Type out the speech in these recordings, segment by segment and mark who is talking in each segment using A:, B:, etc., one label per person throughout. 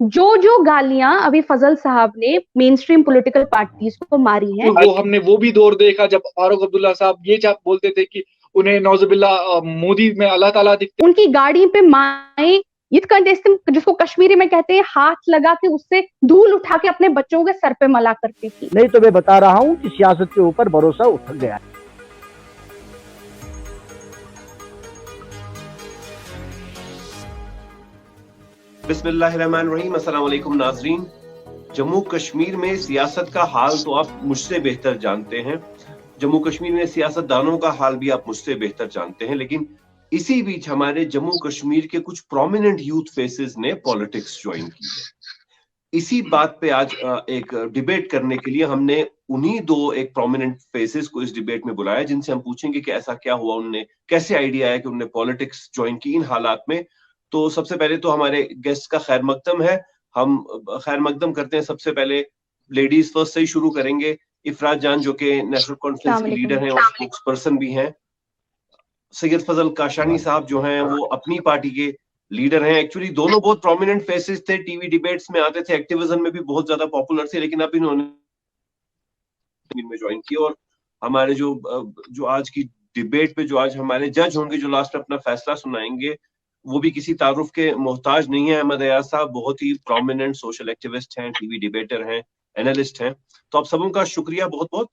A: जो जो गालियां अभी फजल साहब ने मेन स्ट्रीम पॉलिटिकल पार्टीज को मारी हैं,
B: वो हमने वो भी दौर देखा जब फारूक अब्दुल्ला साहब ये बोलते थे कि उन्हें नौजुबिल्ला मोदी में अल्लाह ताला दिखते।
A: उनकी गाड़ी पे माए जिसको कश्मीरी में कहते हैं, हाथ लगा के उससे धूल उठा के अपने बच्चों के सर पे मला करती थी।
C: नहीं तो मैं बता रहा हूँ कि सियासत के ऊपर भरोसा उठ गया है।
D: बिस्मिल्लाहिर्रहमानिर्रहीम, अस्सलाम वालेकुम नाज़रीन। जम्मू कश्मीर में सियासत का हाल तो आप मुझसे बेहतर जानते हैं, जम्मू कश्मीर में सियासतदानों का हाल भी आप मुझसे बेहतर जानते हैं, लेकिन इसी बीच हमारे जम्मू कश्मीर के कुछ प्रोमिनेंट यूथ फेसेस ने पॉलिटिक्स ज्वाइन की है। इसी बात पे आज एक डिबेट करने के लिए हमने उन्हीं दो एक प्रोमिनेंट फेसेस को इस डिबेट में बुलाया, जिनसे हम पूछेंगे कि ऐसा क्या हुआ, उनने कैसे आइडिया है कि उन्होंने पॉलिटिक्स ज्वाइन की इन हालात में। तो सबसे पहले तो हमारे गेस्ट का खैर मकदम है, हम खैर मकदम करते हैं। सबसे पहले लेडीज फर्स्ट से ही शुरू करेंगे। इफरात जान जो कि नेशनल कॉन्फ्रेंस की लीडर हैं और स्पोक्स पर्सन भी हैं। सैयद फजल काशानी साहब जो हैं वो अपनी पार्टी के लीडर हैं। एक्चुअली दोनों बहुत प्रोमिनेंट फेसेस थे, टीवी डिबेट्स में आते थे, एक्टिविज्म में भी बहुत ज्यादा पॉपुलर थे, लेकिन अब इन्होंने में ज्वाइन किया। और हमारे जो आज की डिबेट पे जो आज हमारे जज होंगे, जो लास्ट में अपना फैसला सुनाएंगे, वो भी किसी तारुफ के मोहताज नहीं है। अहमद अयाज साहब बहुत ही प्रोमिनेंट सोशल एक्टिविस्ट हैं, टीवी डिबेटर हैं, एनालिस्ट हैं। तो आप सबों का शुक्रिया बहुत बहुत।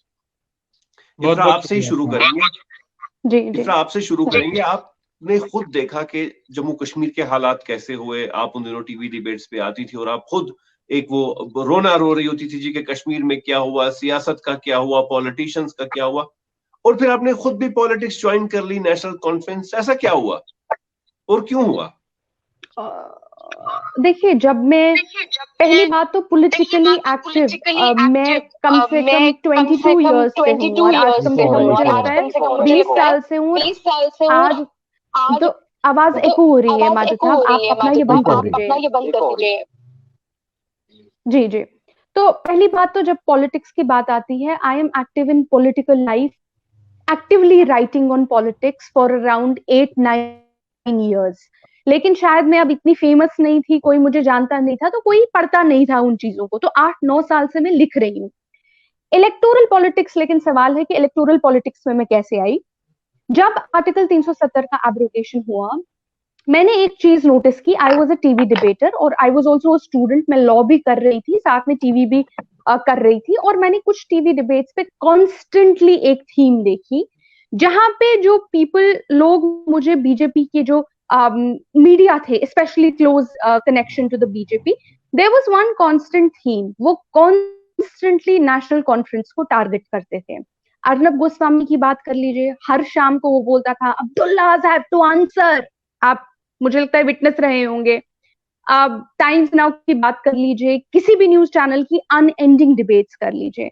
D: इफ्रा आपसे ही शुरू करेंगे।
A: जी
D: इफ्रा आपसे शुरू करेंगे। आपने खुद देखा कि जम्मू कश्मीर के हालात कैसे हुए, आप उन दिनों टीवी डिबेट्स पे आती थी और आप खुद एक वो रोना रो रही होती थी जी कि कश्मीर में क्या हुआ, सियासत का क्या हुआ, पॉलिटिशियंस का क्या हुआ, और फिर आपने खुद भी पॉलिटिक्स ज्वाइन कर ली, नेशनल कॉन्फ्रेंस। ऐसा क्या हुआ और क्यों हुआ?
A: देखिए, जब मैं पहली बात तो पॉलिटिकली एक्टिव मैं कम से कम 22 इयर्स से हूँ और आज कम से कम मुझे लगता है 20 साल से हूँ। आज तो आवाज एको हो रही है माजिद साहब, आप अपना ये बंद कर दीजिए। जी जी। तो पहली बात तो जब पॉलिटिक्स की बात आती है, I am active in political life, actively writing on politics for around 8-9 years। लेकिन शायद मैं अब इतनी फेमस नहीं थी, कोई मुझे जानता नहीं था, तो कोई पढ़ता नहीं था उन चीजों को। तो 8-9 साल से मैं लिख रही हूँ इलेक्टोरल पॉलिटिक्स। लेकिन सवाल है कि इलेक्टोरल पॉलिटिक्स में मैं कैसे आई। जब आर्टिकल 370 का एब्रोगेशन हुआ, मैंने एक चीज नोटिस की। I was a TV debater और आई वॉज ऑल्सो स्टूडेंट। मैं लॉ भी कर रही थी, साथ में टीवी भी कर रही थी। और मैंने कुछ टीवी डिबेट्स पे कॉन्स्टेंटली एक थीम देखी, जहां पे जो लोग मुझे बीजेपी के जो मीडिया थे, specially close connection to the BJP, there was one constant theme. वो कॉन्स्टेंटली नेशनल कॉन्फ्रेंस को टारगेट करते थे। अर्नब गोस्वामी की बात कर लीजिए, हर शाम को वो बोलता था, अब्दुल्ला हैव टू आंसर। आप मुझे लगता है विटनेस रहे होंगे। आप टाइम्स नाउ की बात कर लीजिए, किसी भी न्यूज चैनल की अनएंडिंग डिबेट्स कर लीजिए।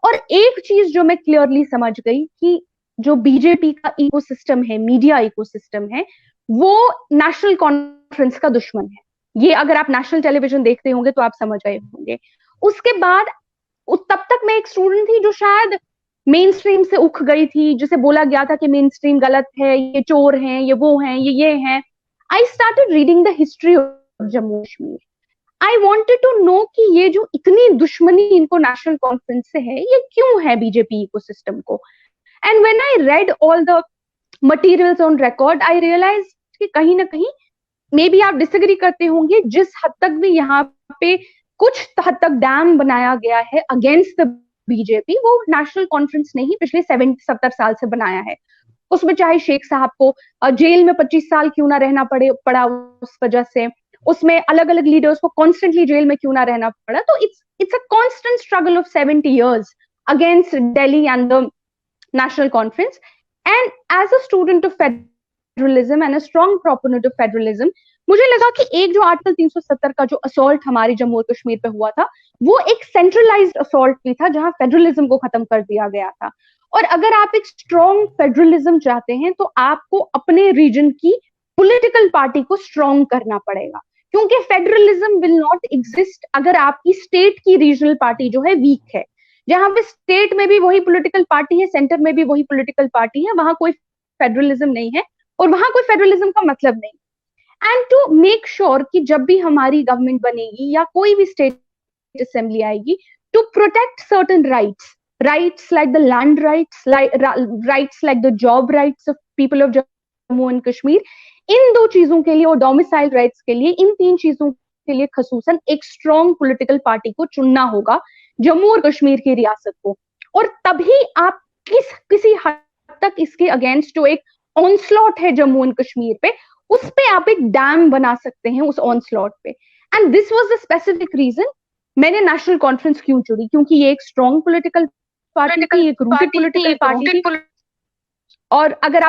A: और एक चीज जो मैं क्लियरली समझ गई कि जो बीजेपी का इकोसिस्टम है, मीडिया इकोसिस्टम है, वो नेशनल कॉन्फ्रेंस का दुश्मन है। ये अगर आप नेशनल टेलीविजन देखते होंगे तो आप समझ गए होंगे। उसके बाद तब तक मैं एक स्टूडेंट थी जो शायद मेन स्ट्रीम से उठ गई थी, जिसे बोला गया था कि मेन स्ट्रीम गलत है, ये चोर हैं, ये वो हैं, ये हैं। I started reading the history of Jammu Kashmir. I wanted to know कि ये जो इतनी दुश्मनी इनको नेशनल कॉन्फ्रेंस से है, ये क्यों है बीजेपी इकोसिस्टम को। And when I read all the materials on record, I realise कि कहीं ना कहीं, मे बी आप डिसएग्री करते होंगे, जिस हद तक भी यहाँ पे कुछ हद तक डैम बनाया गया है अगेंस्ट द बीजेपी, वो नेशनल कॉन्फ्रेंस ने ही पिछले 70 साल से बनाया है। उसमें चाहे शेख साहब को जेल में 25 साल क्यों ना रहना पड़ा उस वजह से, उसमें अलग अलग लीडर्स को कॉन्स्टेंटली जेल में क्यों ना रहना पड़ा। तो it's a constant struggle of 70 years against Delhi and the national conference. And as a student of federalism and a strong proponent of federalism, मुझे लगा कि एक जो आर्टिकल 370 का जो असॉल्ट हमारी जम्मू और कश्मीर पे हुआ था, वो एक सेंट्रलाइज्ड असॉल्ट भी था, जहां फेडरलिज्म को खत्म कर दिया गया था। और अगर आप एक स्ट्रॉन्ग फेडरलिज्म चाहते हैं तो आपको अपने रीजन की पॉलिटिकल पार्टी को स्ट्रॉन्ग करना पड़ेगा, क्योंकि फेडरलिज्म विल नॉट एग्जिस्ट अगर आपकी स्टेट की रीजनल पार्टी जो है वीक है। जहां पे स्टेट में भी वही पॉलिटिकल पार्टी है, सेंटर में भी वही पॉलिटिकल पार्टी है, वहां कोई फेडरलिज्म नहीं है और वहां कोई फेडरलिज्म का मतलब नहीं। एंड टू मेक श्योर कि जब भी हमारी गवर्नमेंट बनेगी या कोई भी स्टेट असेंबली आएगी, to protect certain rights like the land rights, rights like the job rights of people of Jammu and Kashmir. इन दो चीजों के लिए और डोमिसाइल राइट्स के लिए, इन तीन चीजों के लिए खसूसन एक स्ट्रॉन्ग पॉलिटिकल पार्टी को चुनना होगा जम्मू और कश्मीर की रियासत को। और तभी आप किसी हद तक इसके अगेंस्ट जो एक ऑनस्लॉट है जम्मू एंड कश्मीर पे, उस पे आप एक डैम बना सकते हैं उस ऑनस्लॉट पे। And this was the specific reason मैंने नेशनल कॉन्फ्रेंस क्यों चुनी, क्योंकि ये एक स्ट्रॉन्ग पॉलिटिकल पार्टी थी, एक रूटेड पॉलिटिकल पार्टी थी। और अगर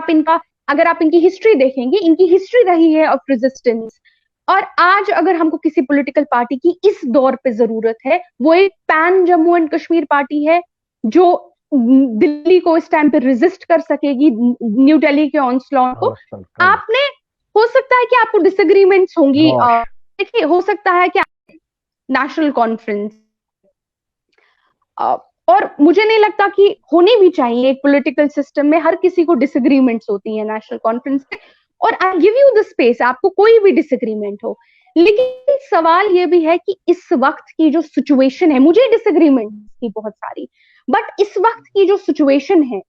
A: आप इनकी हिस्ट्री देखेंगे, इनकी हिस्ट्री रही है ऑफ रेजिस्टेंस। और आज अगर हमको किसी पॉलिटिकल पार्टी की इस दौर पे जरूरत है, वो एक pan Jammu and Kashmir party है जो दिल्ली को इस टाइम पे रेजिस्ट कर सकेगी, न्यू दिल्ली के ऑनस्लॉट को। आपने, हो सकता है कि आपको डिसएग्रीमेंट्स होंगी, देखिए हो सकता है कि नेशनल कॉन्फ्रेंस, और मुझे नहीं लगता कि होनी भी चाहिए एक पॉलिटिकल सिस्टम में, हर किसी को डिसएग्रीमेंट्स होती है नेशनल कॉन्फ्रेंस में, और I give you the space, आपको कोई भी डिसएग्रीमेंट हो। लेकिन सवाल ये भी है कि इस वक्त की जो सिचुएशन है, मुझे डिसएग्रीमेंट थी बहुत सारी, बट इस वक्त की जो सिचुएशन है,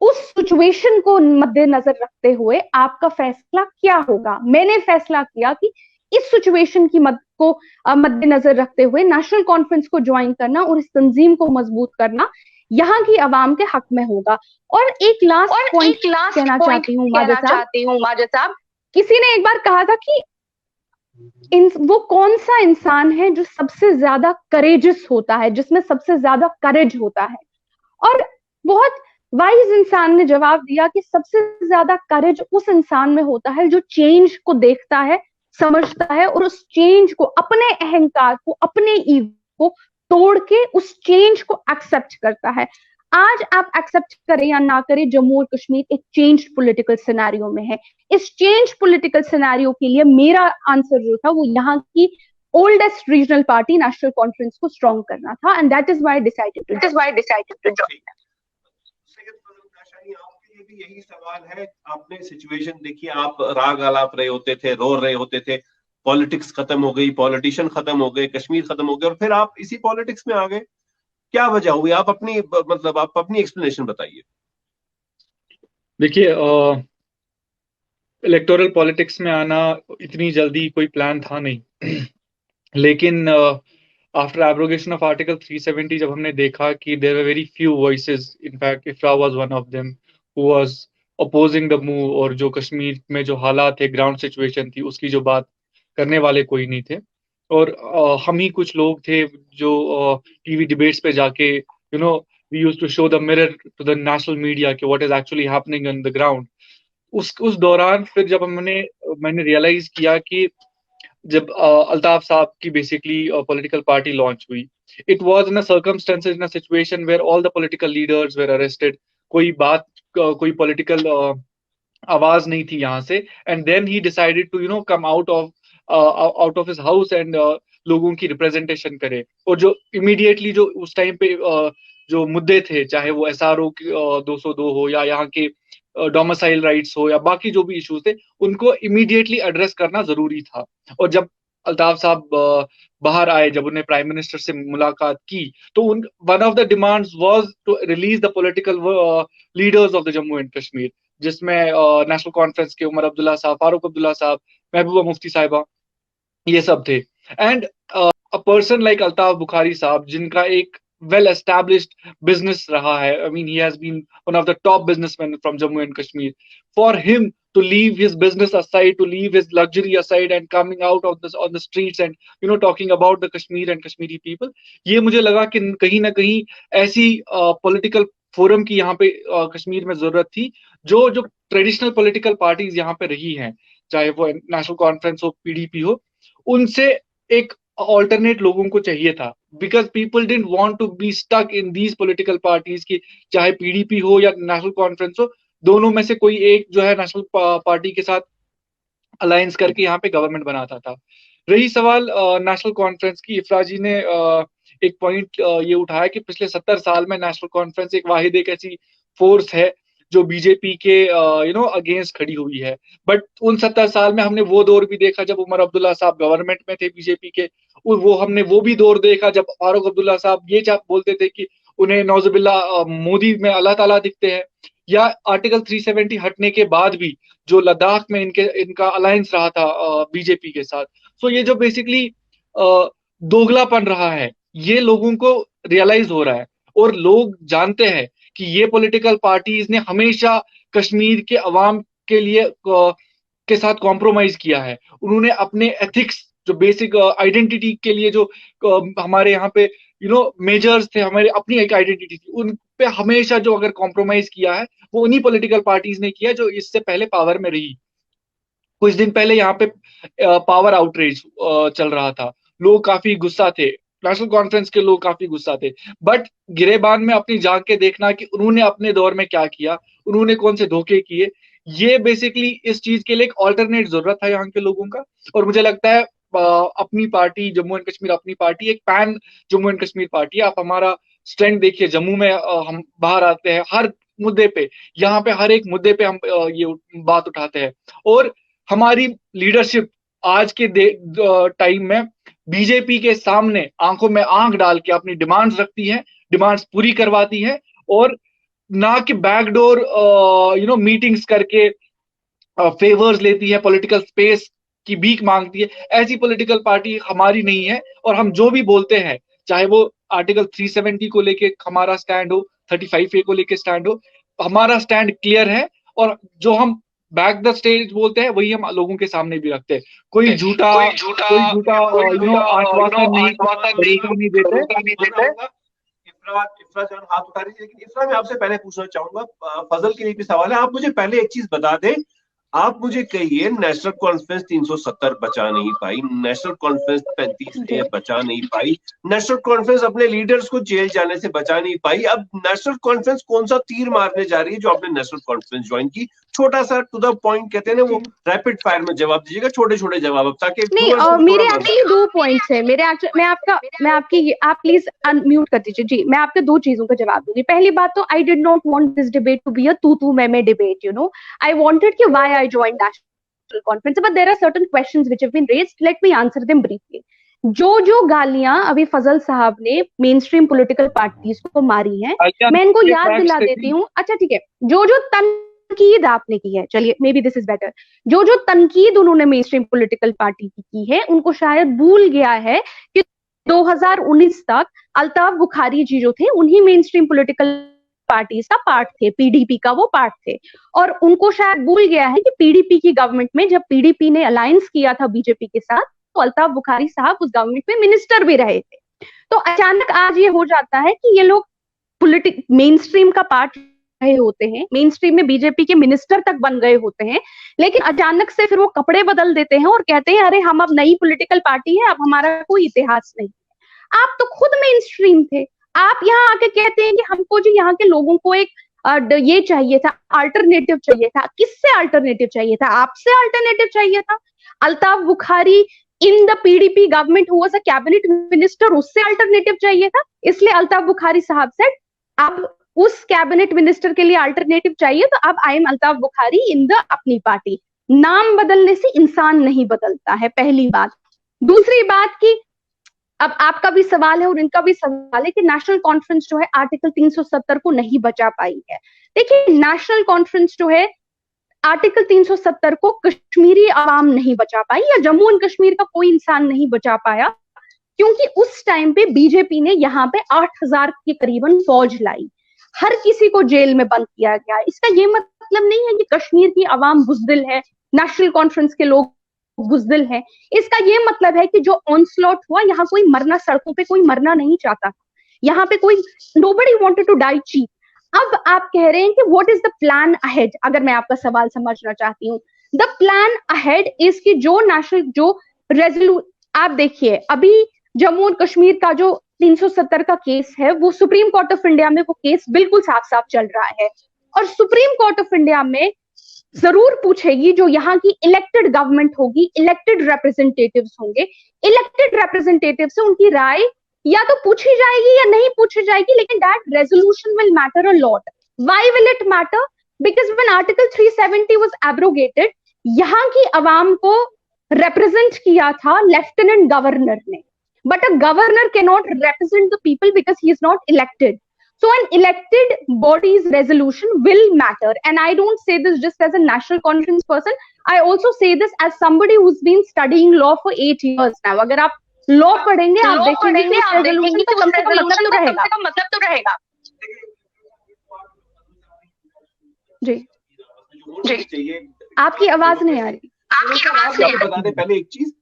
A: उस सिचुएशन को मद्देनजर रखते हुए आपका फैसला क्या होगा। मैंने फैसला किया कि इस सिचुएशन की मद्देनजर रखते हुए नेशनल कॉन्फ्रेंस को ज्वाइन करना और इस तंजीम को मजबूत करना यहाँ की आवाम के हक में होगा। और एक लास्ट पॉइंट कहना चाहती हूँ माजिद साहब, किसी ने एक बार कहा था कि वो कौन सा इंसान है जो सबसे ज्यादा करेजियस होता है, जिसमें सबसे ज्यादा करेज होता है। और बहुत वाइज इंसान ने जवाब दिया कि सबसे ज्यादा करेज उस इंसान में होता है जो चेंज को देखता है, समझता है, और उस चेंज को, अपने अहंकार को, अपने ईगो को तोड़ के उस चेंज को एक्सेप्ट करता है। आज आप एक्सेप्ट करें या ना करें, जम्मू और कश्मीर एक चेंज पॉलिटिकल सिनेरियो में है। इस चेंज पॉलिटिकल सिनेरियो के लिए मेरा आंसर जो था वो यहाँ की oldest regional party national conference को स्ट्रॉन्ग करना था, and that is why I decided to join.
D: आपके लिए भी यही सवाल है, आपने सिचुएशन देखी, आप राग आलाप रहे होते थे, रो रहे होते थे, पॉलिटिक्स खत्म हो गई, पॉलिटिशियन खत्म हो गए, कश्मीर खत्म हो गया, और फिर आप इसी पॉलिटिक्स में आ गए, क्या वजह हुई? आप अपनी एक्सप्लेनेशन बताइए।
B: देखिए, इलेक्टोरल पॉलिटिक्स में आना इतनी जल्दी कोई प्लान था नहीं लेकिन आफ्टर एब्रोगेशन ऑफ आर्टिकल 370 जब हमने देखा कि there were very few voices, in fact Iffra was one of them who was opposing the move, और जो कश्मीर में जो हालात थे, ग्राउंड सिचुएशन थी, उसकी जो बात करने वाले कोई नहीं थे। और हम ही कुछ लोग थे जो टीवी डिबेट्स पे जाके we used to show the mirror to the national media कि what is actually happening on the ground. उस दौरान फिर जब मैंने रियलाइज किया कि जब अल्ताफ साहब की बेसिकली पॉलिटिकल पार्टी लॉन्च हुई, it was in a circumstances, in a situation where all the political leaders were arrested, कोई पॉलिटिकल आवाज नहीं थी यहाँ से, and then he decided to come out of his house and लोगों की representation करे। और जो इमीडिएटली जो उस टाइम पे जो मुद्दे थे, चाहे वो SRO 202 हो या यहाँ के डोमिसाइल राइट्स हो या बाकी जो भी इश्यूज थे, उनको इमीडिएटली एड्रेस करना जरूरी था। और जब अल्ताफ साहब बाहर आए, जब उन्हें प्राइम मिनिस्टर से मुलाकात की, तो one of the demands was to release the political leaders of the Jammu and Kashmir, जिसमें नेशनल कॉन्फ्रेंस के उमर अब्दुल्ला साहब, फारूक अब्दुल्ला साहब, महबूबा मुफ्ती साहिबा, ये सब थे। And a person like Altaf Bukhari साहब, जिनका एक well established business raha hai, I mean he has been one of the top businessmen from Jammu and Kashmir, for him to leave his business aside, to leave his luxury aside and coming out of this on the streets and talking about the Kashmir and Kashmiri people, ये मुझे लगा कि कहीं ना कहीं ऐसी political forum की यहाँ पे कश्मीर में जरूरत थी, जो ट्रेडिशनल पॉलिटिकल पार्टीज यहाँ पे रही हैं, चाहे वो नेशनल कॉन्फ्रेंस हो, PDP हो, उनसे एक ऑल्टरनेट लोगों को चाहिए था, because people didn't want to be stuck in these political parties की, चाहे PDP हो या नेशनल कॉन्फ्रेंस हो, दोनों में से कोई एक जो है नेशनल पार्टी के साथ अलायंस करके यहाँ पे गवर्नमेंट बनाता था। रही सवाल नेशनल कॉन्फ्रेंस की, इफ्रा जी ने एक पॉइंट ये उठाया कि पिछले 70 साल में नेशनल कॉन्फ्रेंस एक वाहिद एक ऐसी फोर्स है जो बीजेपी के अगेंस्ट खड़ी हुई है। बट उन 70 साल में हमने वो दौर भी देखा जब उमर अब्दुल्ला साहब गवर्नमेंट में थे बीजेपी के, हमने वो भी दौर देखा जब फारूक अब्दुल्ला साहब ये बोलते थे कि उन्हें नौजुबिल्ला मोदी में अल्लाह ताला दिखते हैं, या आर्टिकल 370 हटने के बाद भी जो लद्दाख में इनका अलायंस रहा था बीजेपी के साथ। सो ये जो बेसिकली दोगलापन रहा है ये लोगों को रियलाइज हो रहा है, और लोग जानते हैं कि ये पॉलिटिकल पार्टीज ने हमेशा कश्मीर के अवाम के लिए के साथ कॉम्प्रोमाइज किया है। उन्होंने अपने एथिक्स, जो बेसिक आइडेंटिटी के लिए जो हमारे यहाँ पे मेजर्स थे, हमारी अपनी एक आइडेंटिटी थी, उन पे हमेशा जो अगर कॉम्प्रोमाइज किया है वो उन्हीं पॉलिटिकल पार्टीज ने किया जो इससे पहले पावर में रही। कुछ दिन पहले यहाँ पे पावर आउटरीच चल रहा था, लोग काफी गुस्सा थे, नेशनल कॉन्फ्रेंस के लोग काफी गुस्सा थे। बट गिरेबान में अपनी झांक के देखना कि उन्होंने अपने दौर में क्या किया, उन्होंने कौन से धोखे किए, ये बेसिकली इस चीज के लिए एक ऑल्टरनेट जरूरत था यहाँ के लोगों का। और मुझे लगता है अपनी पार्टी जम्मू एंड कश्मीर, अपनी पार्टी एक pan Jammu and Kashmir party है। आप हमारा स्टैंड देखिए, जम्मू में हम बाहर आते हैं हर मुद्दे पे, यहाँ पे हर एक मुद्दे पे हम ये बात उठाते हैं, और हमारी लीडरशिप आज के टाइम में बीजेपी के सामने आंखों में आंख डाल के अपनी डिमांड्स रखती है, डिमांड्स पूरी करवाती है, और ना कि बैकडोर मीटिंग्स करके फेवर्स लेती है, पॉलिटिकल स्पेस की भीख मांगती है। ऐसी पॉलिटिकल पार्टी हमारी नहीं है। और हम जो भी बोलते हैं, चाहे वो आर्टिकल 370 को लेके हमारा स्टैंड हो, 35A को लेके स्टैंड हो, हमारा स्टैंड क्लियर है, और जो हम बैक द स्टेज बोलते हैं वही हम लोगों के सामने भी रखते हैं। कोई झूठा आश्वासन नहीं देते।
D: इफ्रा जान हाथ उठा रही है, लेकिन इफ्रा मैं आपसे पहले पूछना चाहूंगा, फजल के लिए भी सवाल है। आप मुझे पहले एक चीज बता दें, आप मुझे कहिए, नेशनल कॉन्फ्रेंस 370 बचा नहीं पाई, नेशनल कॉन्फ्रेंस 35A बचा नहीं पाई, नेशनल कॉन्फ्रेंस अपने लीडर्स को जेल जाने से बचा नहीं पाई। अब नेशनल कॉन्फ्रेंस कौन सा तीर मारने जा रही है जो आपने नेशनल कॉन्फ्रेंस ज्वाइन की? छोटा सा टू द पॉइंट कहते हैं ना, वो रैपिड फायर में जवाब दीजिएगा, छोटे छोटे जवाब, ताकि
A: नहीं, मेरे एक्चुअली 2 पॉइंट्स है मेरे। आप प्लीज अनम्यूट कर दीजिए जी। मैं आपके 2 चीजों का जवाब दूंगी। पहली बात तो I did not want this debate to be a तू मैं डिबेट, I wanted कि why I joined national conference, but there are certain questions which have been raised. Let me answer them briefly. जो गालियां अभी फजल साहब ने main stream political parties को मारी हैं, मैं इनको याद दिला देती हूँ। अच्छा ठीक है, जो तनकीद आपने की है, चलिए may be this is better, जो तनकीद उन्होंने मेन स्ट्रीम पोलिटिकल पार्टी की है, उनको शायद भूल गया है कि 2019 तक अल्ताफ बुखारी जी जो थे उन्हीं मेन स्ट्रीम पोलिटिकल पार्टीज का पार्ट थे, पीडीपी का वो पार्ट थे, और उनको शायद भूल गया है कि पीडीपी की गवर्नमेंट में जब पीडीपी ने अलायंस किया था बीजेपी के साथ, तो अल्ताफ बुखारी साहब उस गवर्नमेंट में मिनिस्टर भी रहे थे। तो अचानक आज ये हो जाता है कि ये लोग मेन स्ट्रीम का पार्ट रहे होते हैं, मेन स्ट्रीम में बीजेपी के मिनिस्टर तक बन गए होते हैं, लेकिन अचानक से फिर वो कपड़े बदल देते हैं और कहते हैं अरे हम अब नई पॉलिटिकल पार्टी है, अब हमारा कोई इतिहास नहीं। आप तो खुद मेन स्ट्रीम थे, आप यहाँ आके कहते हैं कि हमको जो यहाँ के लोगों को एक ये चाहिए था, अल्टरनेटिव चाहिए था। किससे अल्टरनेटिव चाहिए था? आपसे अल्टरनेटिव चाहिए था। Altaf Bukhari in the PDP government who was a cabinet minister, उससे अल्टरनेटिव चाहिए था, इसलिए अल्ताफ बुखारी साहब से अब उस कैबिनेट मिनिस्टर के लिए अल्टरनेटिव चाहिए, तो अब I am Altaf Bukhari in the अपनी पार्टी। नाम बदलने से इंसान नहीं बदलता है, पहली बात। दूसरी बात की अब आपका भी सवाल है और इनका भी सवाल है कि नेशनल कॉन्फ्रेंस जो है आर्टिकल 370 को नहीं बचा पाई है। देखिए, नेशनल कॉन्फ्रेंस जो है आर्टिकल 370 को कश्मीरी आवाम नहीं बचा पाई, या जम्मू एंड कश्मीर का कोई इंसान नहीं बचा पाया, क्योंकि उस टाइम पे बीजेपी ने यहाँ पे 8000 के करीबन फौज लाई, हर किसी को जेल में बंद किया गया। इसका ये मतलब नहीं है कि कश्मीर की आवाम बुज़दिल है, नेशनल कॉन्फ्रेंस के लोग बुज़दिल है। इसका ये मतलब है कि जो ऑनस्लॉट हुआ, यहाँ कोई मरना, सड़कों पे कोई मरना नहीं चाहता, यहाँ पे कोई nobody wanted to die cheap। अब आप कह रहे हैं कि what is the plan ahead, अगर मैं आपका सवाल समझना चाहती हूँ, द प्लान अहेड इज कि जो नेशनल जो आप देखिए, अभी जम्मू और कश्मीर का जो 370 का केस है, वो सुप्रीम कोर्ट ऑफ इंडिया में वो केस बिल्कुल साफ साफ चल रहा है, और सुप्रीम कोर्ट ऑफ इंडिया में जरूर पूछेगी, जो यहाँ की इलेक्टेड गवर्नमेंट होगी, इलेक्टेड रिप्रेजेंटेटिव्स होंगे, इलेक्टेड रिप्रेजेंटेटिव से उनकी राय या तो पूछी जाएगी या नहीं पूछी जाएगी, लेकिन that resolution will matter a lot. Why will it matter? because when Article 370 was abrogated, यहाँ की अवाम को represent किया था लेफ्टिनेंट गवर्नर ने, but a governor cannot represent the people because he is not elected. So an elected body's resolution will matter, and I don't say this just as a national conference person. I also say this as somebody who's been studying law for 8 years now. अगर आप law पढ़ेंगे, आप देखेंगे कि उस resolution का कम से कम मतलब तो रहेगा। जी, आपकी आवाज नहीं आ रही।
D: बता दें पहले एक चीज,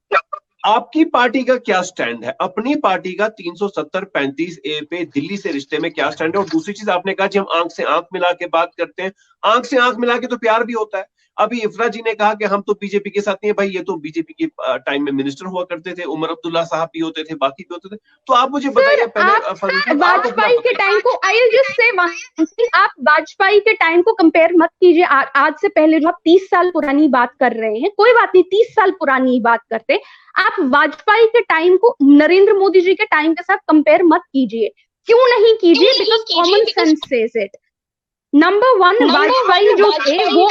D: आपकी पार्टी का क्या स्टैंड है, अपनी पार्टी का 370-35A पे दिल्ली से रिश्ते में क्या स्टैंड है? और दूसरी चीज आपने कहा कि हम आंख से आंख मिला के बात करते हैं, आंख से आंख मिला के तो प्यार भी होता है। अभी इफ्रा जी ने कहा कि हम तो बीजेपी के साथ नहीं है, भाई ये तो बीजेपी के टाइम में मिनिस्टर हुआ करते थे, उमर अब्दुल्ला साहब भी होते थे, बाकी भी होते थे। तो आप मुझे बताइए पहले
A: वाजपेयी के टाइम को, आई विल जस्ट से आप वाजपेयी के टाइम को कंपेयर मत कीजिए आज से पहले जो आप 30 साल पुरानी बात कर रहे हैं, कोई बात नहीं, 30 साल पुरानी बात करते, आप वाजपेयी के टाइम को नरेंद्र मोदी जी के टाइम के साथ कंपेयर मत कीजिए। क्यों नहीं कीजिए? Because common sense says it. Number one, Vajpayee जो थे वो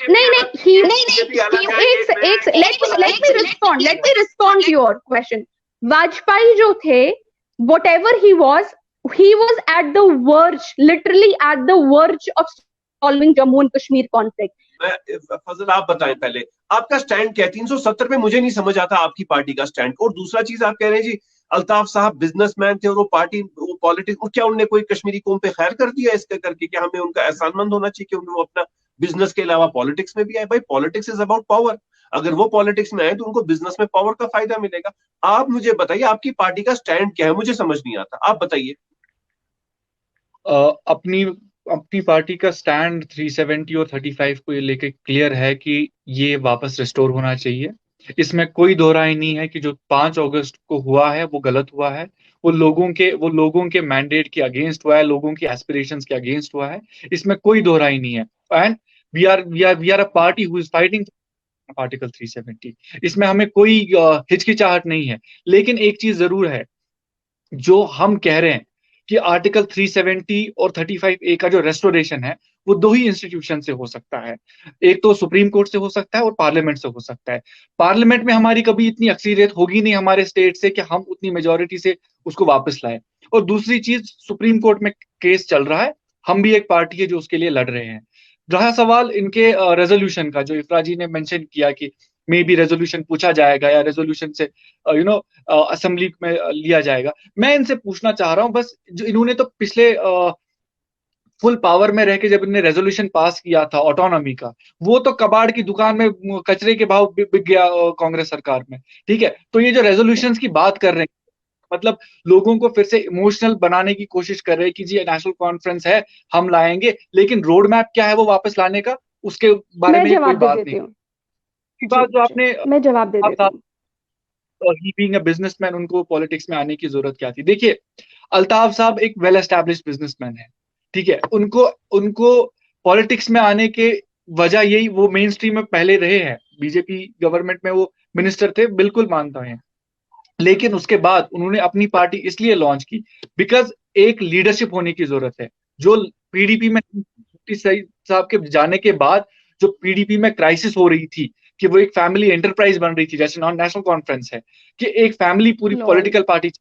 A: नहीं let me respond to your question. Vajpayee जो थे, whatever he was at the verge, literally at the verge of solving Jammu and Kashmir conflict.
D: फजल आप बताएं पहले आपका स्टैंड क्या है? 370 में मुझे नहीं समझ आता आपकी पार्टी का स्टैंड। और दूसरा चीज आप कह रहे हैं जी अल्ताफ साहब बिजनेसमैन थे और वो पॉलिटिक्स, क्या उन्होंने कोई कश्मीरी कौम पे खैर कर दिया इसका करके? क्या हमें उनका एहसानमंद होना चाहिए कि वो अपना बिजनेस के अलावा पॉलिटिक्स में भी आए? भाई पॉलिटिक्स इज अबाउट पावर, अगर वो पॉलिटिक्स में आए तो उनको बिजनेस में पावर का फायदा मिलेगा। आप मुझे बताइए आपकी पार्टी का स्टैंड क्या है, मुझे समझ नहीं आता, आप बताइए।
B: अपनी पार्टी का स्टैंड 370 और 35 को ये लेके क्लियर है कि ये वापस रिस्टोर होना चाहिए। इसमें कोई दो राय नहीं है कि जो 5 अगस्त को हुआ है वो गलत हुआ है, वो लोगों के मैंडेट के अगेंस्ट हुआ है, लोगों की एस्पिरेशंस के अगेंस्ट हुआ है, इसमें कोई दो राय नहीं है। And we are a party who is fighting article 370। इसमें हमें कोई हिचकिचाहट नहीं है। लेकिन एक चीज जरूर है, जो हम कह रहे हैं कि आर्टिकल 370 और 35A का जो रेस्टोरेशन है वो दो ही इंस्टीट्यूशन से हो सकता है। एक तो सुप्रीम कोर्ट से हो सकता है और पार्लियामेंट से हो सकता है। पार्लियामेंट में हमारी कभी इतनी अक्सरियत होगी नहीं हमारे स्टेट से कि हम उतनी मेजोरिटी से उसको वापस लाए। और दूसरी चीज, सुप्रीम कोर्ट में केस चल रहा है, हम भी एक पार्टी है जो उसके लिए लड़ रहे हैं। रहा सवाल इनके रेजोल्यूशन का, जो इफ्रा जी ने मेंशन किया कि मे बी रेजोल्यूशन पूछा जाएगा या रेजोल्यूशन से असेंबली में लिया जाएगा। मैं इनसे पूछना चाह रहा हूं बस, जो इन्होंने तो पिछले फुल पावर में रह के जब इन्होंने रेजोल्यूशन पास किया था ऑटोनॉमी का, वो तो कबाड़ की दुकान में कचरे के भाव बिक गया कांग्रेस सरकार में। ठीक है, तो ये जो रेजोल्यूशंस की बात कर रहे हैं, मतलब लोगों को फिर से इमोशनल बनाने की कोशिश कर रहे हैं कि जी नेशनल कॉन्फ्रेंस है, हम लाएंगे, लेकिन रोड मैप क्या है वो वापस लाने का, उसके बारे में कोई बात नहीं। बात जो आपने,
A: मैं जवाब दे देती हूं।
B: ही बीइंग अ बिजनेसमैन, उनको पॉलिटिक्स में आने की जरूरत क्या थी? देखिए, अल्ताफ साहब एक वेल एस्टैब्लिश्ड बिजनेसमैन है, ठीक है, उनको पॉलिटिक्स में आने के वजह यही, वो मेन स्ट्रीम में पहले रहे हैं, बीजेपी गवर्नमेंट में वो मिनिस्टर थे, बिल्कुल मानता है। लेकिन उसके बाद उन्होंने अपनी पार्टी इसलिए लॉन्च की बिकॉज एक लीडरशिप होने की जरूरत है। जो पीडीपी में सईद साहब के जाने के बाद जो पीडीपी में क्राइसिस हो रही थी कि वो एक फैमिली एंटरप्राइज बन रही थी, जैसे नॉन नेशनल कॉन्फ्रेंस है कि एक फैमिली पूरी पॉलिटिकल पार्टी।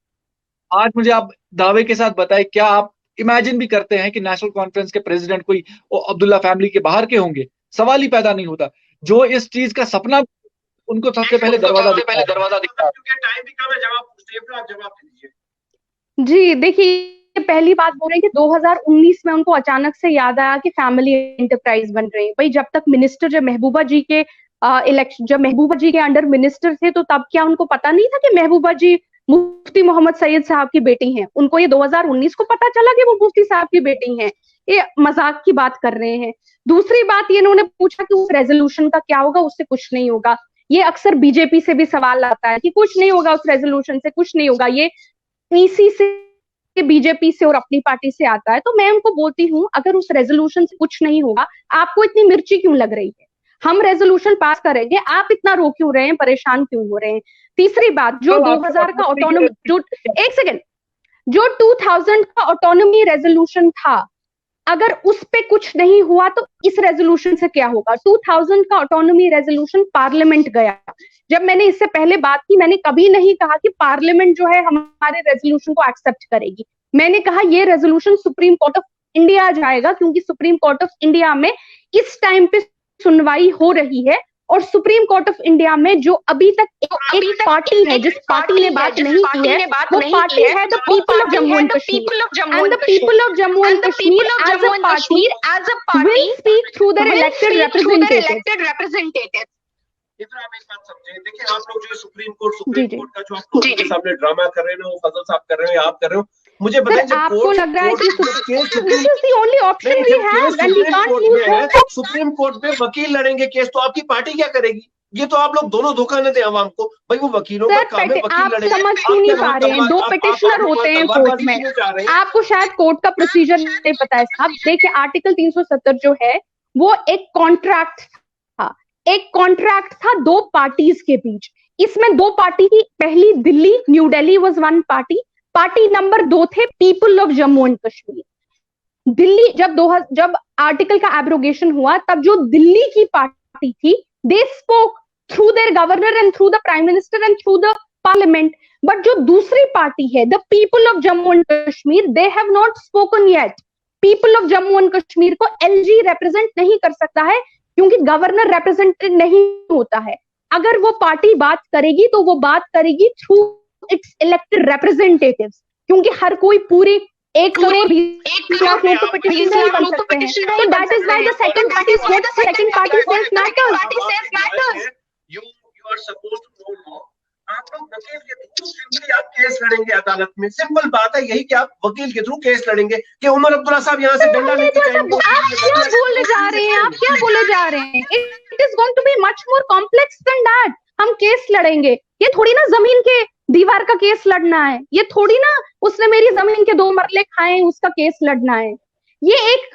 B: आज मुझे आप दावे के साथ बताएं, क्या आप इमेजिन भी करते हैं कि नेशनल कॉन्फ्रेंस के प्रेसिडेंट कोई अब्दुल्ला फैमिली के बाहर के होंगे? सवाल ही पैदा नहीं होता। जो इस चीज का सपना, उनको सबसे पहले दरवाजा दिखता है।
A: जी देखिए, पहली बात बोल रहे हैं कि 2019 में उनको अचानक से याद आया कि फैमिली एंटरप्राइज बन रही है। भाई जब तक मिनिस्टर, जब महबूबा जी के अंडर मिनिस्टर थे, तो तब क्या उनको पता नहीं था कि महबूबा जी मुफ्ती मोहम्मद सैयद साहब की बेटी हैं? उनको ये 2019 को पता चला कि वो मुफ्ती साहब की बेटी हैं? ये मजाक की बात कर रहे हैं। दूसरी बात, ये इन्होंने पूछा कि उस रेजोल्यूशन का क्या होगा, उससे कुछ नहीं होगा। ये अक्सर बीजेपी से भी सवाल आता है कि कुछ नहीं होगा, उस रेजोल्यूशन से कुछ नहीं होगा। ये पीसी से, बीजेपी से और अपनी पार्टी से आता है। तो मैं उनको बोलती हूँ, अगर उस रेजोल्यूशन से कुछ नहीं होगा, आपको इतनी मिर्ची क्यों लग रही है? हम रेजोल्यूशन पास करेंगे, आप इतना रो क्यों रहे हैं, परेशान क्यों हो रहे हैं? तीसरी बात, जो 2000 का ऑटोनॉमी, जो 1 सेकेंड, जो 2000 का ऑटोनॉमी रेजोल्यूशन था, अगर उस पे कुछ नहीं हुआ तो इस रेजोल्यूशन से क्या होगा? 2000 का ऑटोनॉमी रेजोल्यूशन पार्लियामेंट गया। जब मैंने इससे पहले बात की, मैंने कभी नहीं कहा कि पार्लियामेंट जो है हमारे रेजोल्यूशन को एक्सेप्ट करेगी। मैंने कहा ये resolution supreme court of India जाएगा, क्योंकि सुप्रीम कोर्ट ऑफ इंडिया में इस टाइम पे सुनवाई हो रही है, और सुप्रीम कोर्ट ऑफ इंडिया में जो अभी तक एक पार्टी है, जिस पार्टी ने बात नहीं की है, वो पार्टी है the people of Jammu and Kashmir, and the people of Jammu and Kashmir as a party will speak through their elected representatives.
D: इतना आप एक बात समझे, देखिए आप लोग जो सुप्रीम कोर्ट का जो आप लोगों के सामने ड्रामा कर रहे हो, फजल साहब कर रहे हो, आप कर रहे हो, मुझे बताएं जब
A: आपको लग रहा है कि this is the only option we have and we can't move forward.
D: Supreme court में वकील लड़ेंगे केस, तो आपकी पार्टी क्या करेगी? ये तो आप लोग दोनों धोखा न दें आवाम को, भाई वो वकीलों का काम है, वकील लड़ेंगे।
A: आप समझ क्यों नहीं पा रहे हैं? दो पिटिशनर होते हैं कोर्ट में, आपको शायद कोर्ट का प्रोसीजर नहीं पता है साहब। देखिए आर्टिकल 370 जो है वो एक कॉन्ट्रैक्ट था, एक कॉन्ट्रैक्ट था दो पार्टीज के बीच। इसमें दो पार्टी थी, पहली Delhi, new Delhi was one party, party number 2 थे people of Jammu and Kashmir. Delhi जब आर्टिकल का एब्रोगेशन हुआ, तब जो दिल्ली की पार्टी थी, they spoke through their governor and through the prime minister and through the parliament. But जो दूसरी पार्टी है the people of Jammu and Kashmir, they have not spoken yet. People of Jammu and Kashmir को एलजी रिप्रेजेंट नहीं कर सकता है, क्योंकि गवर्नर रिप्रेजेंटेड नहीं होता है। अगर वो पार्टी बात करेगी तो वो बात करेगी थ्रू इट्स इलेक्टेड रिप्रेजेंटेटिव्स, क्योंकि हर कोई पूरी 1 करोड़ 20 लाख लोग तो पिटिशन नहीं बन सकते हैं। So that is why the second party is what second party says matters.
D: You are supposed to know law. आप लोग वकील के थ्रू सिंपली आप केस लड़ेंगे अदालत में। सिंपल बात है यही कि आप वकील के थ्रू केस लड़ेंगे कि उमर अब्दुल्ला साहब यहाँ से डंडा लेके जाएंगे।
A: आप क्या बोले जा रहे हैं? आप क्या बोले जा रहे हैं? It is going to be much more complex than that. हम केस लड़ेंगे, ये थोड़ी ना जमीन के दीवार का केस लड़ना है, ये थोड़ी ना उसने मेरी जमीन के 2 मरले खाए उसका केस लड़ना है। ये एक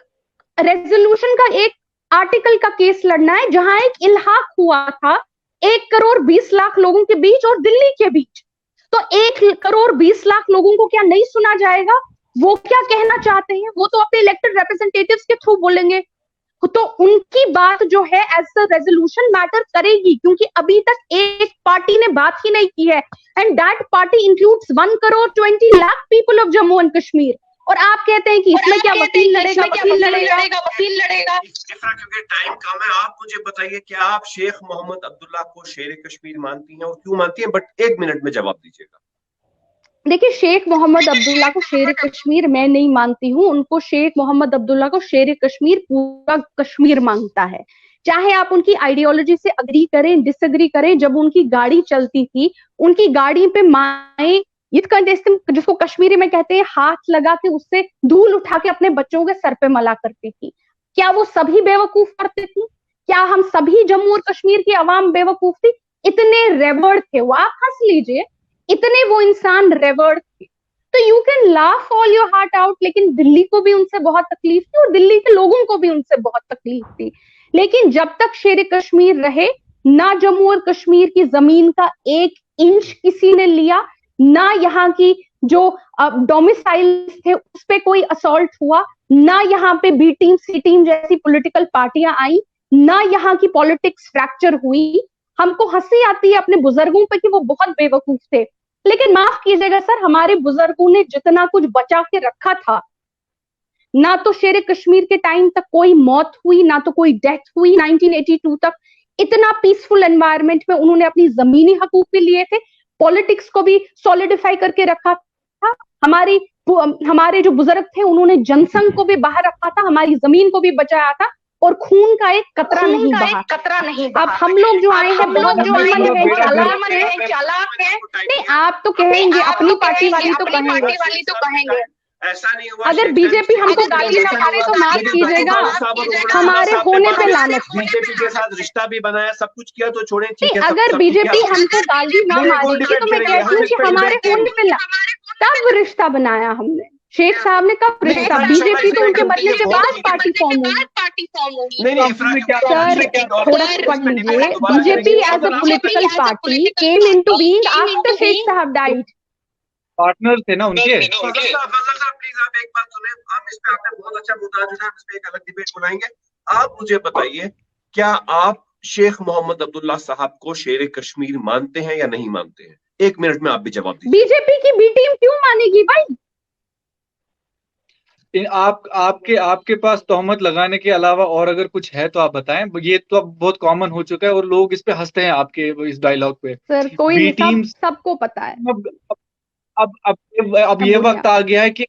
A: रेजोल्यूशन का, एक आर्टिकल का केस लड़ना है, जहां एक इल्हाक हुआ था 1 करोड़ 20 लाख लोगों के बीच और दिल्ली के बीच। तो 1 करोड़ 20 लाख लोगों को क्या नहीं सुना जाएगा? वो क्या कहना चाहते हैं वो तो अपने इलेक्टेड रिप्रेजेंटेटिव्स के थ्रू बोलेंगे, तो उनकी बात जो है एज द रेजोल्यूशन मैटर करेगी, क्योंकि अभी तक एक पार्टी ने बात ही नहीं की है, and that party includes 1 crore 20 lakh people of Jammu and Kashmir. और आप कहते हैं कि इसमें क्या वकील लड़ेगा, वकील लड़ेगा।
D: क्योंकि टाइम कम है, आप मुझे बताइए क्या आप शेख मोहम्मद अब्दुल्ला को शेर कश्मीर मानती हैं और क्यों मानती हैं? बट 1 मिनट में जवाब दीजिएगा।
A: देखिए शेख मोहम्मद अब्दुल्ला को शेर कश्मीर मैं नहीं मानती हूँ, उनको शेख मोहम्मद अब्दुल्ला को शेर कश्मीर पूरा कश्मीर मांगता है। चाहे आप उनकी आइडियोलॉजी से अग्री करें, डिसएग्री करें, जब उनकी गाड़ी चलती थी, उनकी गाड़ी पे माएं जिसको कश्मीरी में कहते हैं हाथ लगा के उससे धूल उठा के अपने बच्चों के सर पे मला करती थी। क्या वो सभी बेवकूफ करती थी? क्या हम सभी जम्मू और कश्मीर की आवाम बेवकूफ थी? इतने रेवर्ड थे वो, आप हंस लीजिए, इतने वो इंसान रेवर्ड थे। तो you can laugh all your heart out, लेकिन दिल्ली को भी उनसे बहुत तकलीफ थी और दिल्ली के लोगों को भी उनसे बहुत तकलीफ थी। लेकिन जब तक शेर कश्मीर रहे, ना जम्मू और कश्मीर की जमीन का 1 इंच किसी ने लिया, ना यहाँ की जो डोमिसाइल्स थे उस पे कोई असॉल्ट हुआ, ना यहाँ पे बी टीम सी टीम जैसी पॉलिटिकल पार्टियां आई, ना यहाँ की पॉलिटिक्स फ्रैक्चर हुई। हमको हंसी आती है अपने बुजुर्गों पे कि वो बहुत बेवकूफ थे, लेकिन माफ कीजिएगा सर, हमारे बुजुर्गों ने जितना कुछ बचा के रखा था, ना तो शेर कश्मीर के टाइम तक कोई मौत हुई, ना तो कोई डेथ हुई। 1982 तक इतना पीसफुल एनवायरनमेंट में उन्होंने अपनी जमीनी हकूक भी लिए थे, पॉलिटिक्स को भी सॉलिडिफाई करके रखा था। हमारे जो बुजुर्ग थे उन्होंने जनसंघ को भी बाहर रखा था, हमारी जमीन को भी बचाया था, और खून का एक कतरा नहीं बहा। अब हम लोग जो आए हैं बहुत चालाक है। नहीं, आप तो कहेंगे अपनी पार्टी वाली तो कहेंगे,
D: ऐसा नहीं हुआ।
A: अगर बीजेपी हमको गाली ना मारे तो माफ कीजिएगा, हमारे होने पे लानत।
D: बीजेपी के साथ रिश्ता भी बनाया, सब कुछ किया, तो छोड़े।
A: अगर बीजेपी हमको गाली ना मारेगी तो मैं कहती हूँ कि हमारे होने पे कब रिश्ता बनाया हमने? शेख साहब ने कब रिश्ता? बीजेपी तो उनके बदले के बाद पार्टी फॉर्म हुई। सर थोड़ा पढ़ लीजिए, BJP as a political party came into being after शेख साहब डाइड।
B: पार्टनर थे ना उनके।
D: फजल साहब प्लीज आप एक बात सुने, हम इस पे आपने बहुत अच्छा मुद्दा जो है इस पे एक अलग डिबेट बुलाएंगे। आप मुझे बताइए, क्या आप शेख मोहम्मद अब्दुल्ला साहब को शेर कश्मीर मानते हैं या नहीं मानते हैं? 1 मिनट में आप भी जवाब दीजिए।
A: बीजेपी की बी टीम क्यों मानेगी भाई?
B: आपके पास तोहमत लगाने के अलावा और अगर कुछ है तो आप बताएं। ये तो अब बहुत कॉमन हो चुका है और लोग इस पे हंसते हैं आपके इस डायलॉग पे।
A: सर कोई
B: बी
A: नहीं,
B: टीम
A: सबको पता है।
B: अब ये वक्त आ गया है कि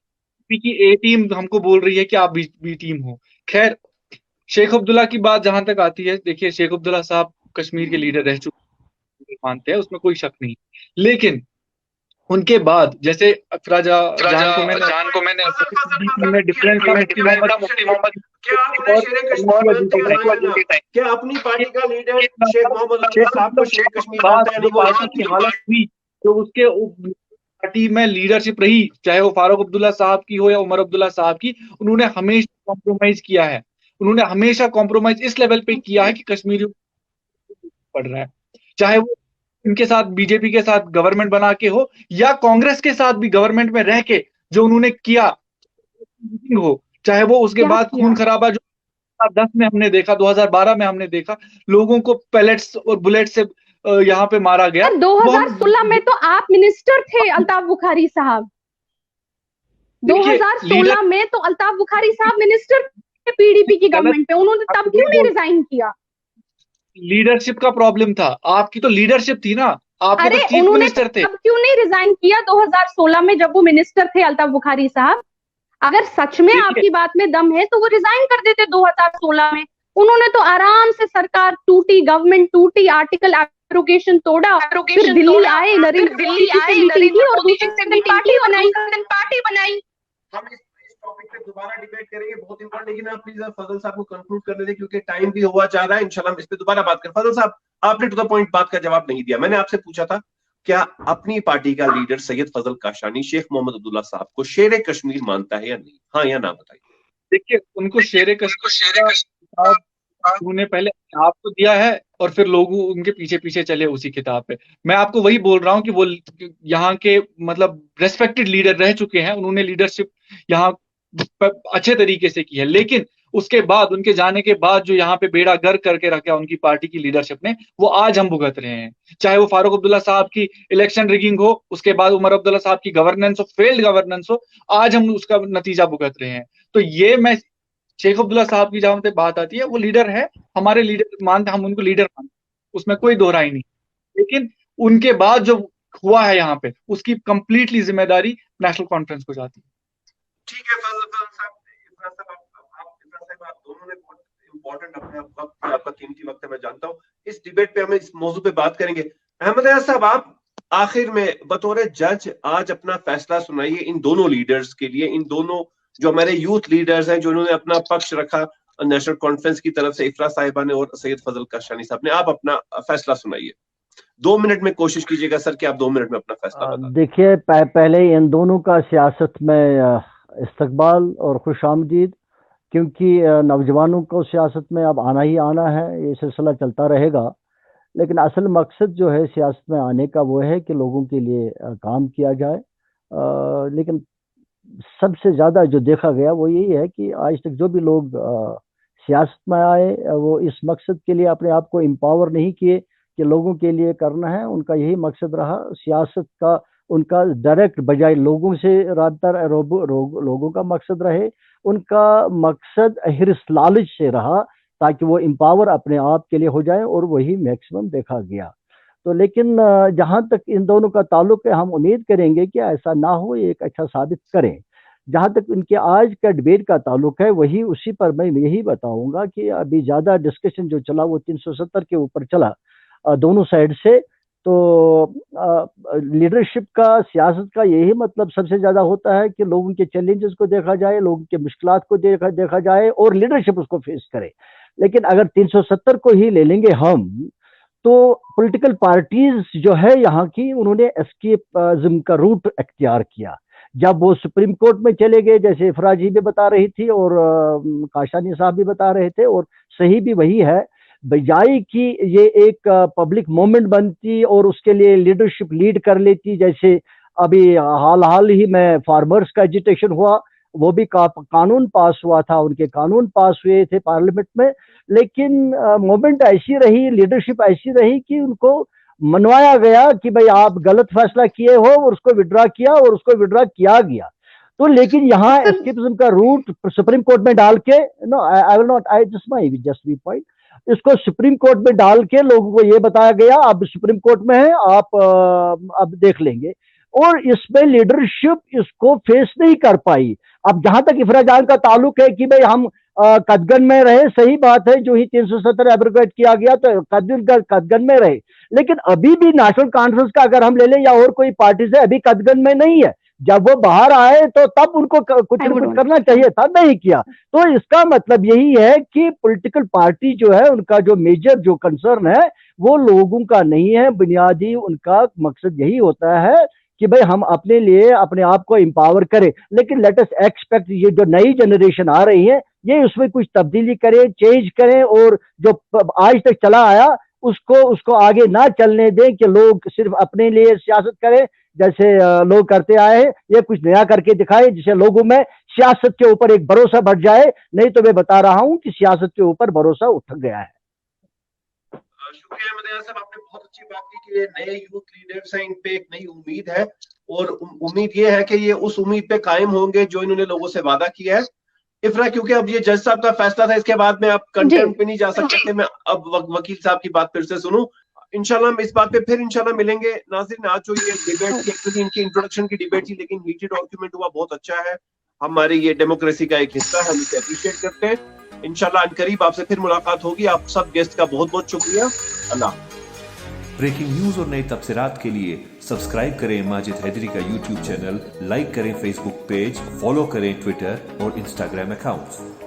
B: की ए टीम हमको बोल रही है कि आप बी टीम हो। खैर, शेख अब्दुल्ला की बात जहां तक आती है, देखिए शेख अब्दुल्ला साहब कश्मीर के लीडर रह चुके मानते हैं, उसमें कोई शक नहीं। लेकिन उनके बाद जैसे अफराजा जान को मैंने डिफरेंस था मुफ्ती मोहम्मद
D: क्या अपनी पार्टी का लीडर शेख मोहम्मद अब्दुल्ला साहब को शेर कश्मीर मानता है?
B: पार्टी की हालत हुई जो उसके पार्टी में लीडरशिप रही, चाहे वो फारूक अब्दुल्ला साहब की हो या उमर अब्दुल्ला साहब की, उन्होंने हमेशा कॉम्प्रोमाइज किया है। उन्होंने हमेशा कॉम्प्रोमाइज इस लेवल पे किया है कि कश्मीरी पड़ रहा है, चाहे वो इनके साथ बीजेपी के साथ गवर्नमेंट बना के हो या कांग्रेस के साथ भी गवर्नमेंट में रह के जो उन्होंने किया हो, चाहे वो उसके बाद खून खराबा जो 2010 में हमने देखा, 2012 में हमने देखा, लोगों को पैलेट्स और बुलेट से यहाँ पे मारा गया।
A: 2016 में तो आप मिनिस्टर थे अल्ताफ बुखारी साहब। 2016 में तो अल्ताफ बुखारी साहब मिनिस्टर थे पीडीपी की गवर्नमेंट पे, उन्होंने तब क्यों नहीं रिजाइन किया?
B: लीडरशिप का प्रॉब्लम था, आपकी तो लीडरशिप थी ना, आप तो चीफ मिनिस्टर थे।
A: तब क्यों नहीं रिजाइन किया 2016 में जब वो मिनिस्टर थे अल्ताफ बुखारी साहब? अगर सच में आपकी बात में दम है तो वो रिजाइन कर देते 2016 में। उन्होंने तो आराम से, सरकार टूटी, गवर्नमेंट टूटी, आर्टिकल एब्रोगेशन तोड़ा, फिर दिल्ली आए, नरेंद्र मोदी से मीटिंग की और दूसरे दिन पार्टी बनाई।
D: हम इस टॉपिक पे दोबारा डिबेट करेंगे, बहुत इंपॉर्टेंट। लेकिन आप प्लीज फजल साहब को कंक्लूड करने दें क्योंकि टाइम भी हुआ जा रहा है। इंशाल्लाह हम इस पे दोबारा बात करें। फजल साहब, आपने टू द पॉइंट बात का जवाब नहीं दिया। मैंने आपसे पूछा था क्या अपनी पार्टी का लीडर सैयद फजल काशानी शेख मोहम्मद अब्दुल्ला साहब को शेर कश्मीर मानता है या नहीं? हाँ या ना बताइए।
B: देखिए, उनको शेर कश्मीर उन्होंने पहले आपको दिया है और फिर लोग उनके पीछे पीछे चले उसी किताब पे। मैं आपको वही बोल रहा हूँ कि वो यहाँ के मतलब रेस्पेक्टेड लीडर रह चुके हैं, उन्होंने लीडरशिप यहाँ अच्छे तरीके से की है। लेकिन उसके बाद, उनके जाने के बाद जो यहाँ पे बेड़ा गर्क करके रखा उनकी पार्टी की लीडरशिप ने, वो आज हम भुगत रहे हैं। चाहे वो फारूक अब्दुल्ला साहब की इलेक्शन रिगिंग हो, उसके बाद उमर अब्दुल्ला साहब की गवर्नेंस हो, फेल्ड गवर्नेंस हो, आज हम उसका नतीजा भुगत रहे हैं। तो ये मैं शेख अब्दुल्ला साहब की जहां पे बात आती है, वो लीडर है, हमारे लीडर मानते, हम उनको लीडर मानते, उसमें कोई दोहराई नहीं। लेकिन उनके बाद जो हुआ है यहाँ पे, उसकी कंप्लीटली जिम्मेदारी नेशनल कॉन्फ्रेंस को जाती है।
D: ठीक है आप दोनों ने बहुत इंपॉर्टेंट अपने वक्त, आपका कीमती वक्त है, मैं जानता हूँ। इस डिबेट पे हम इस मौजू पे बात करेंगे। अहमद रियाज साहब, आप आखिर में बतौर जज आज अपना फैसला सुनाइए इन दोनों लीडर्स के लिए, इन दोनों जो हमारे यूथ लीडर्स हैं जिन्होंने अपना पक्ष रखा नेशनल कॉन्फ्रेंस की तरफ से, इफ्रा साहिबा ने और सैयद फजल काशानी साहब ने। आप अपना फैसला सुनाइए 2 मिनट में, कोशिश कीजिएगा सर कि आप 2 मिनट में अपना फैसला बताएं।
C: देखिए, पहले इन दोनों का सियासत में इस्तकबाल और खुशामदीद, क्योंकि नौजवानों को सियासत में अब आना ही आना है, ये सिलसिला चलता रहेगा। लेकिन असल मकसद जो है सियासत में आने का वो है कि लोगों के लिए काम किया जाए। लेकिन सबसे ज़्यादा जो देखा गया वो यही है कि आज तक जो भी लोग सियासत में आए वो इस मकसद के लिए अपने आप को एम्पावर नहीं किए कि लोगों के लिए करना है। उनका यही मकसद रहा सियासत का, उनका डायरेक्ट बजाय लोगों से रब्ता, लोगों का मकसद रहे, उनका मकसद हिर्स लालच से रहा ताकि वो एम्पावर अपने आप के लिए हो जाए, और वही मैक्सिमम देखा गया। तो लेकिन जहाँ तक इन दोनों का ताल्लुक है, हम उम्मीद करेंगे कि ऐसा ना हो, एक अच्छा साबित करें। जहाँ तक इनके आज का डिबेट का ताल्लुक है, वही उसी पर मैं यही बताऊंगा कि अभी ज़्यादा डिस्कशन जो चला वो 370 के ऊपर चला दोनों साइड से। तो लीडरशिप का, सियासत का यही मतलब सबसे ज़्यादा होता है कि लोगों के चैलेंजेस को देखा जाए, लोगों के मुश्किलात को देखा जाए और लीडरशिप उसको फेस करे। लेकिन अगर 370 को ही ले लेंगे हम, तो पॉलिटिकल पार्टीज जो है यहाँ की, उन्होंने एस्केपिज्म का रूट अख्तियार किया। जब वो सुप्रीम कोर्ट में चले गए, जैसे फराजी भी बता रही थी और काशानी साहब भी बता रहे थे, और सही भी वही है, बजाय कि ये एक पब्लिक मूवमेंट बनती और उसके लिए लीडरशिप लीड कर लेती, जैसे अभी हाल ही में फार्मर्स का एजिटेशन हुआ, वो भी कानून पास हुआ था, उनके कानून पास हुए थे पार्लियामेंट में, लेकिन मूवमेंट ऐसी रही, लीडरशिप ऐसी रही कि उनको मनवाया गया कि भाई आप गलत फैसला किए हो, और उसको विड्रॉ किया और उसको विड्रॉ किया गया। तो लेकिन यहाँ एस्केपिज्म का रूट सुप्रीम कोर्ट में डाल के, no I will not, I just be point, इसको सुप्रीम कोर्ट में डाल के लोगों को ये बताया गया अब सुप्रीम कोर्ट में है, आप अब देख लेंगे, और इसमें लीडरशिप इसको फेस नहीं कर पाई। अब जहां तक इफराजान का ताल्लुक है कि भाई हम कदगन में रहे, सही बात है, जो ही 370 एब्रोगेट किया गया तो कदगन में रहे, लेकिन अभी भी नेशनल कॉन्फ्रेंस का अगर हम ले लें या और कोई पार्टी से, अभी कदगन में नहीं है। जब वो बाहर आए तो तब उनको कुछ न कुछ करना चाहिए था, नहीं किया। तो इसका मतलब यही है कि पॉलिटिकल पार्टी जो है, उनका जो मेजर जो कंसर्न है वो लोगों का नहीं है, बुनियादी उनका मकसद यही होता है कि भाई हम अपने लिए अपने आप को एम्पावर करें। लेकिन लेट अस एक्सपेक्ट ये जो नई जनरेशन आ रही है ये उसमें कुछ तब्दीली करें, चेंज करें, और जो आज तक चला आया उसको आगे ना चलने दें कि लोग सिर्फ अपने लिए सियासत करें जैसे लोग करते आए हैं। ये कुछ नया करके दिखाए जिससे लोगों में सियासत के ऊपर एक भरोसा बढ़ जाए, नहीं तो मैं बता रहा हूं कि सियासत के ऊपर भरोसा उठ गया है।
D: शुक्रिया मदयान साहब, आपने बहुत अच्छी बात की कि ये नए यूथ लीडर्स हैं, इन पे एक नई उम्मीद है, और उम्मीद ये है कि ये उस उम्मीद पे कायम होंगे जो इन्होंने लोगों से वादा किया है। इफ्रा, क्योंकि अब ये जज साहब का फैसला था, इसके बाद में आप कंटेंट पे नहीं जा सकते थे, मैं अब वकील साहब की बात फिर से सुनूं। इंशाल्लाह हम इस बात पे फिर इंशाल्लाह मिलेंगे। नाज़रीन, आज जो ये डिबेट थी, एक्चुअली इनकी इंट्रोडक्शन की डिबेट थी, लेकिन हीटेड आर्गुमेंट हुआ, बहुत अच्छा है, हमारी ये डेमोक्रेसी का एक हिस्सा है, हम इसे अप्रिशिएट करते हैं। इंशाल्लाह अनकरीब आपसे फिर मुलाकात होगी। आप सब गेस्ट का बहुत बहुत शुक्रिया। अल्लाह।
E: ब्रेकिंग न्यूज और नई तफसीरात के लिए सब्सक्राइब करें माजिद हैदरी का यूट्यूब चैनल, लाइक करें फेसबुक पेज, फॉलो करें ट्विटर और इंस्टाग्राम अकाउंट्स।